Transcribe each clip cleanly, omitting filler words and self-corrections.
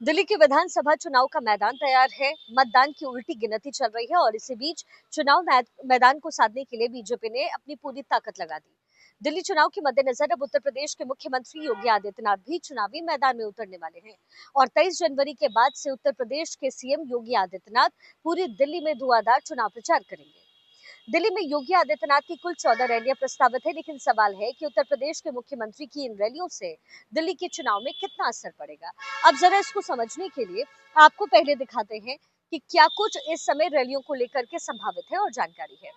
दिल्ली के विधानसभा चुनाव का मैदान तैयार है। मतदान की उल्टी गिनती चल रही है और इसी बीच चुनाव मैदान को साधने के लिए बीजेपी ने अपनी पूरी ताकत लगा दी। दिल्ली चुनाव के मद्देनजर अब उत्तर प्रदेश के मुख्यमंत्री योगी आदित्यनाथ भी चुनावी मैदान में उतरने वाले हैं और 23 जनवरी के बाद से उत्तर प्रदेश के सीएम योगी आदित्यनाथ पूरी दिल्ली में धुआंधार चुनाव प्रचार करेंगे। दिल्ली में योगी आदित्यनाथ की कुल 14 रैलियां प्रस्तावित है, लेकिन सवाल है कि उत्तर प्रदेश के मुख्यमंत्री की इन रैलियों से दिल्ली के चुनाव में कितना असर पड़ेगा। अब जरा इसको समझने के लिए आपको पहले दिखाते हैं कि क्या कुछ इस समय रैलियों को लेकर के संभावित है और जानकारी है।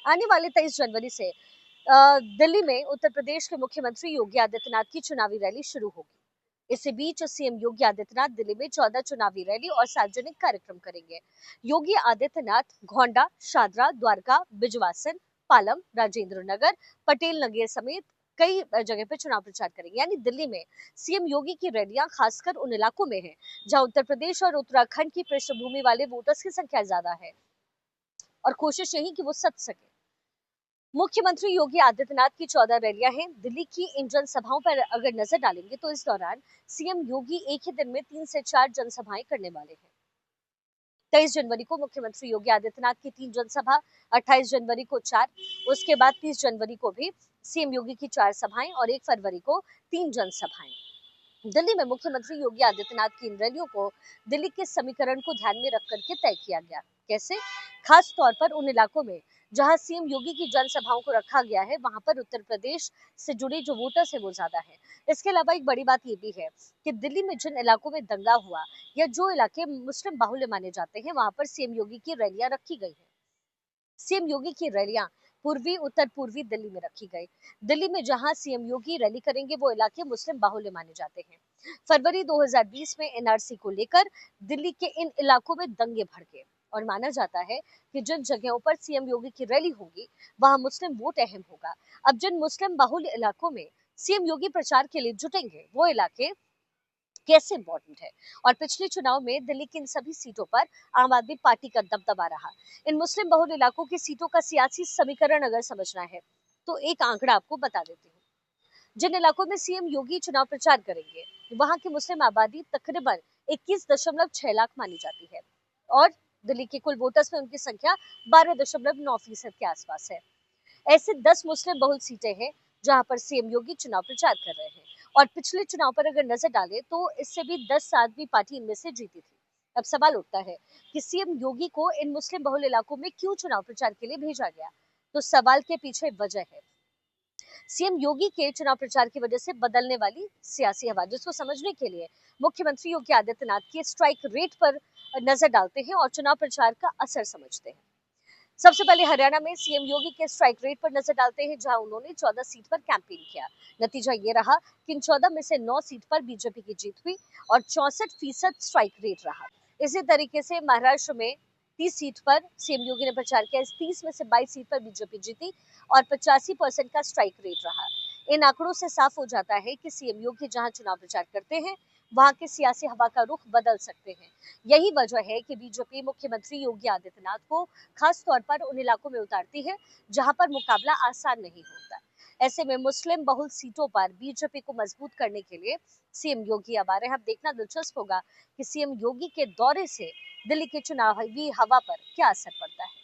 आने वाले 23 जनवरी से दिल्ली में उत्तर प्रदेश के मुख्यमंत्री योगी आदित्यनाथ की चुनावी रैली शुरू होगी। इसी बीच सीएम योगी आदित्यनाथ दिल्ली में 14 चुनावी रैली और सार्वजनिक कार्यक्रम करेंगे। योगी आदित्यनाथ गोंडा, शादरा, द्वारका, बिजवासन, पालम, राजेंद्र नगर, पटेल नगर समेत कई जगह पे चुनाव प्रचार करेंगे। यानी दिल्ली में सीएम योगी की रैलियां खासकर उन इलाकों में हैं जहां उत्तर प्रदेश और उत्तराखंड की पृष्ठभूमि वाले वोटर्स की संख्या ज्यादा है और कोशिश यही कि वो सच सके। मुख्यमंत्री योगी आदित्यनाथ की 14 रैलियां हैं। दिल्ली की इन जनसभाओं पर अगर नजर डालेंगे तो इस दौरान सीएम योगी एक ही दिन में 3 से 4 जनसभाएं करने वाले हैं। 23 जनवरी को मुख्यमंत्री योगी आदित्यनाथ की 3 जनसभा, 28 जनवरी को 4, उसके बाद 30 जनवरी को भी सीएम योगी की 4 सभाएं और 1 फरवरी को 3 जनसभाएं। दिल्ली में मुख्यमंत्री योगी आदित्यनाथ की इन रैलियों को दिल्ली के समीकरण को ध्यान में रख करके तय किया गया। कैसे? खास तौर पर उन इलाकों में जहां सीएम योगी की जनसभाओं को रखा गया है, वहां पर उत्तर प्रदेश से जुड़े जो वोटर्स है वो ज्यादा है। इसके अलावा एक बड़ी बात ये भी है कि दिल्ली में जिन इलाकों में दंगा हुआ या जो इलाके मुस्लिम बाहुल्य माने जाते हैं, वहां पर सीएम योगी की रैलियां रखी गई है। सीएम योगी की रैलियां पूर्वी उत्तर पूर्वी दिल्ली में रखी गई। दिल्ली में जहां सीएम योगी रैली करेंगे वो इलाके मुस्लिम बाहुल्य माने जाते हैं। फरवरी 2020 में एनआरसी को लेकर दिल्ली के इन इलाकों में दंगे भड़के और माना जाता है कि जिन जगहों पर सीएम योगी की रैली होगी वहां मुस्लिम वोट अहम होगा। अब जिन मुस्लिम बाहुल्य इलाकों में सीएम योगी प्रचार के लिए जुटेंगे वो इलाके कैसे इंपॉर्टेंट है। और पिछले चुनाव में दिल्ली की इन सभी सीटों पर आम आदमी पार्टी का दबदबा रहा। इन मुस्लिम बहुल इलाकों की सीटों का सियासी समीकरण अगर समझना है तो एक आंकड़ा आपको बता देती हूँ। जिन इलाकों में सीएम योगी चुनाव प्रचार करेंगे वहां की मुस्लिम आबादी तकरीबन 21.6 लाख मानी जाती है और दिल्ली के कुल वोटर्स में उनकी संख्या 12.9% के आसपास है। ऐसे 10 मुस्लिम बहुल सीटें हैं जहां पर सीएम योगी चुनाव प्रचार कर रहे हैं और पिछले चुनाव पर अगर नजर डालें तो इससे भी 10 आदमी पार्टी इनमें से जीती थी। अब सवाल उठता है कि सीएम योगी को इन मुस्लिम बहुल इलाकों में क्यों चुनाव प्रचार के लिए भेजा गया। तो सवाल के पीछे वजह है सीएम योगी के चुनाव प्रचार की वजह से बदलने वाली सियासी हवा, जिसको समझने के लिए मुख्यमंत्री योगी आदित्यनाथ की स्ट्राइक रेट पर नजर डालते हैं और चुनाव प्रचार का असर समझते हैं। सबसे पहले हरियाणा में सीएम योगी के स्ट्राइक रेट पर नजर डालते हैं, जहां उन्होंने 14 सीट पर कैंपेन किया। नतीजा ये रहा कि इन 14 में से 9 सीट पर बीजेपी की जीत हुई और 64% स्ट्राइक रेट रहा। इसी तरीके से महाराष्ट्र में 30 सीट पर सीएम योगी ने प्रचार किया। इस 30 में से 22 सीट पर बीजेपी जीती और 85% का स्ट्राइक रेट रहा। इन आंकड़ों से साफ हो जाता है कि सीएम योगी जहां चुनाव प्रचार करते हैं वहां के सियासी हवा का रुख बदल सकते हैं। यही वजह है कि बीजेपी मुख्यमंत्री योगी आदित्यनाथ को खास तौर पर उन इलाकों में उतारती है जहां पर मुकाबला आसान नहीं होता। ऐसे में मुस्लिम बहुल सीटों पर बीजेपी को मजबूत करने के लिए सीएम योगी अब आ रहे हैं। अब देखना दिलचस्प होगा कि सीएम योगी के दौरे से दिल्ली के चुनावी हवा पर क्या असर पड़ता है।